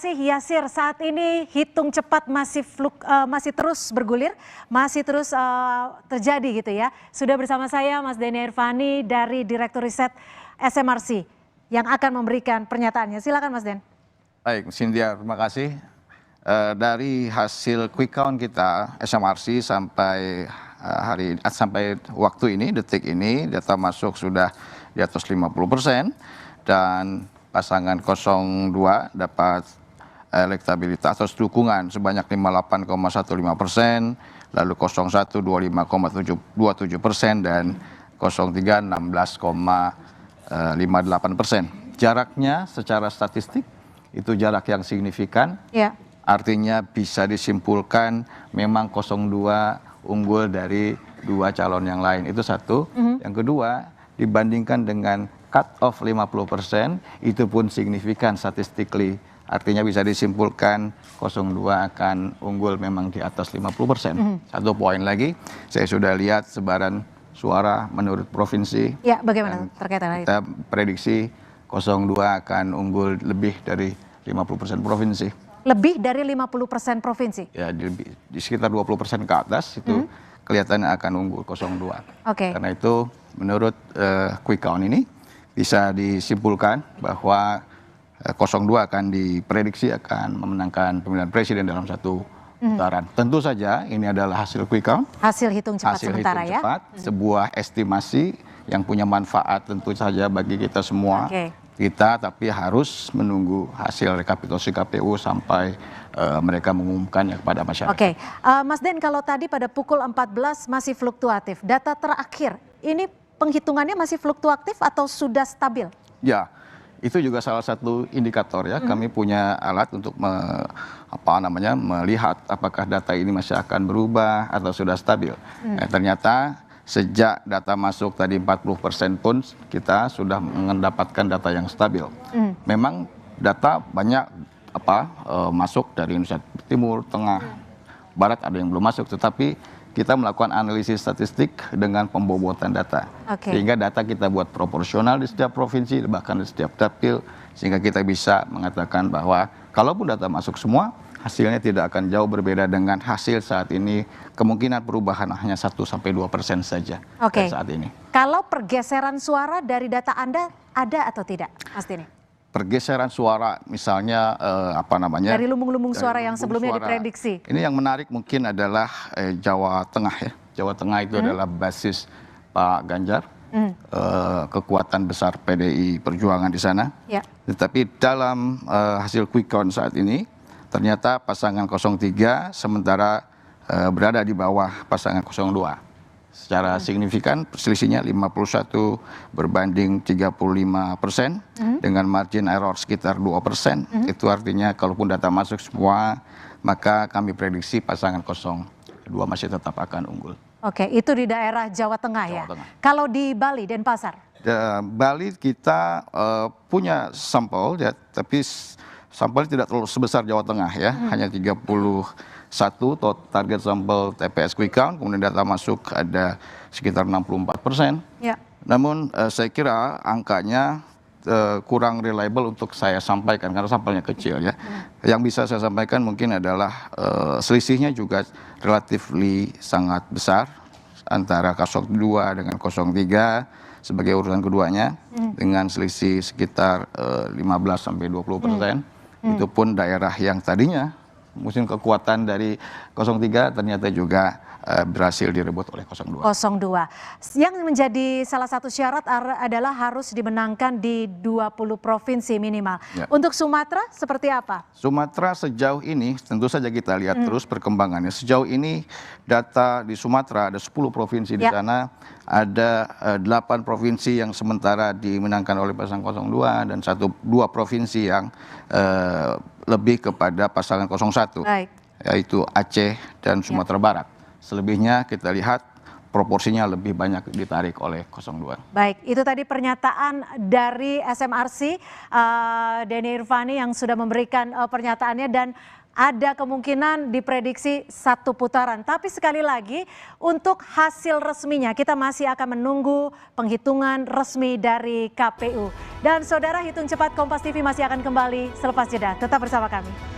kasih Yasir. Saat ini hitung cepat masih terus bergulir, masih terus terjadi gitu ya. Sudah bersama saya Mas Denny Irvani dari Direktur Riset SMRC yang akan memberikan pernyataannya. Silakan Mas Den. Baik, Cynthia, terima kasih. Dari hasil quick count kita SMRC sampai sampai waktu ini, detik ini, data masuk sudah di atas 50% dan pasangan 02 dapat elektabilitas atau dukungan sebanyak 58,15%, lalu 01 25,27% dan 03 16,58%. Jaraknya secara statistik itu jarak yang signifikan. Ya. Artinya bisa disimpulkan memang 02 unggul dari dua calon yang lain. Itu satu. Yang kedua, dibandingkan dengan cut off 50%, itu pun signifikan statistically. Artinya bisa disimpulkan 02 akan unggul memang di atas 50%. Satu poin lagi, saya sudah lihat sebaran suara menurut provinsi. Ya, bagaimana terkait hal itu? Kita prediksi 02 akan unggul lebih dari 50% provinsi. Lebih dari 50% provinsi? Ya, di sekitar 20% ke atas itu kelihatannya akan unggul 02. Oke. Karena itu menurut quick count ini bisa disimpulkan bahwa 02 akan diprediksi akan memenangkan pemilihan presiden dalam satu putaran. Tentu saja ini adalah hasil quick count. Hasil hitung cepat sementara ya. Cepat, sebuah estimasi yang punya manfaat tentu saja bagi kita semua. Kita tapi harus menunggu hasil rekapitulasi KPU sampai mereka mengumumkannya kepada masyarakat. Oke, Mas Den, kalau tadi pada pukul 14 masih fluktuatif, data terakhir ini penghitungannya masih fluktuatif atau sudah stabil? Ya, itu juga salah satu indikator ya. Kami punya alat untuk melihat apakah data ini masih akan berubah atau sudah stabil. Ternyata sejak data masuk tadi 40% pun kita sudah mendapatkan data yang stabil. Memang data banyak masuk dari Indonesia Timur, Tengah, Barat ada yang belum masuk, tetapi kita melakukan analisis statistik dengan pembobotan data. Sehingga data kita buat proporsional di setiap provinsi, bahkan di setiap dapil, sehingga kita bisa mengatakan bahwa kalaupun data masuk semua, hasilnya tidak akan jauh berbeda dengan hasil saat ini. Kemungkinan perubahan hanya 1-2% saja saat ini. Kalau pergeseran suara dari data Anda ada atau tidak, Mas Denny? Pergeseran suara misalnya dari lumbung-lumbung suara yang sebelumnya diprediksi. Ini yang menarik mungkin adalah Jawa Tengah ya. Jawa Tengah itu adalah basis Pak Ganjar, kekuatan besar PDI Perjuangan di sana. Tetapi dalam hasil quick count saat ini ternyata pasangan 03 sementara berada di bawah pasangan 02. Secara signifikan selisihnya 51 berbanding 35% dengan margin error sekitar 2%. Itu artinya kalaupun data masuk semua, maka kami prediksi pasangan 02 masih tetap akan unggul. Oke, itu di daerah Jawa Tengah ya. Kalau di Bali, Denpasar? Bali kita punya sampel ya, tapi sampelnya tidak terlalu sebesar Jawa Tengah ya, hanya 31 target sampel TPS quick count, kemudian data masuk ada sekitar 64%. Namun saya kira angkanya kurang reliable untuk saya sampaikan karena sampelnya kecil ya. Yang bisa saya sampaikan mungkin adalah selisihnya juga relatif sangat besar antara 02 dengan 03 sebagai urutan keduanya dengan selisih sekitar 15-20%. Itu pun daerah yang tadinya musim kekuatan dari 03 ternyata juga berhasil direbut oleh 02. Yang menjadi salah satu syarat adalah harus dimenangkan di 20 provinsi minimal. Untuk Sumatera seperti apa? Sumatera sejauh ini tentu saja kita lihat terus perkembangannya. Sejauh ini data di Sumatera ada 10 provinsi di sana. Ada 8 provinsi yang sementara dimenangkan oleh pasangan 02 dan 2 provinsi yang lebih kepada pasangan 01, yaitu Aceh dan Sumatera Barat. Selebihnya kita lihat proporsinya lebih banyak ditarik oleh 02. Baik, itu tadi pernyataan dari SMRC, Denny Irvani yang sudah memberikan pernyataannya dan ada kemungkinan diprediksi 1 putaran. Tapi sekali lagi untuk hasil resminya kita masih akan menunggu penghitungan resmi dari KPU. Dan saudara, Hitung Cepat Kompas TV masih akan kembali selepas jeda. Tetap bersama kami.